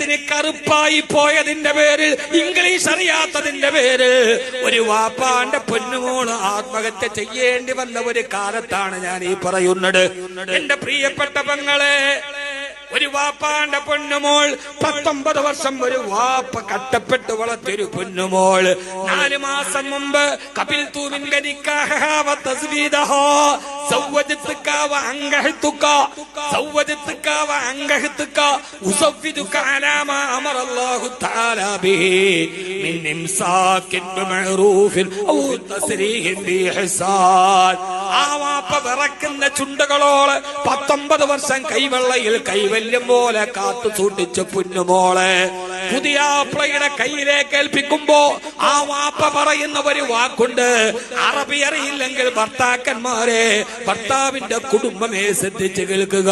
ശരീരത്തിന് കറുപ്പായി പോയതിന്റെ പേരിൽ, ഇംഗ്ലീഷ് അറിയാത്തതിന്റെ പേരിൽ ഒരു വാപ്പാന്റെ പൊന്നുമോള് ആത്മഹത്യ ചെയ്യേണ്ടി വന്ന ഒരു കാലത്താണ് ഞാൻ ഈ പറയുന്നത്. എന്റെ പ്രിയപ്പെട്ട പെങ്ങളെ, ഒരു വാപ്പാന്റെ പൊന്നുമോൾ 19 വർഷം ഒരു വാപ്പ കട്ടപ്പെട്ട് വളർത്തിയൊരു പൊന്നുമോൾ 4 മാസം മുമ്പ് കപിൽ തൂമിന്റെ ആ വാപ്പ വിറക്കുന്ന ചുണ്ടുകളോട് 19 വർഷം കൈവെള്ളയിൽ കൈവല്യം പോലെ കാത്തു സൂക്ഷിച്ച പൊന്നുമോളെ പുതിയാപ്ലയുടെ കയ്യിലേക്ക് ഏൽപ്പിക്കുമ്പോ ആ വാപ്പ പറയുന്ന ഒരു വാക്കുണ്ട്. അറബി അറിയില്ലെങ്കിൽ ഭർത്താക്കന്മാരെ, ഭർത്താവിന്റെ കുടുംബമേ ശ്രദ്ധിച്ച് കേൾക്കുക.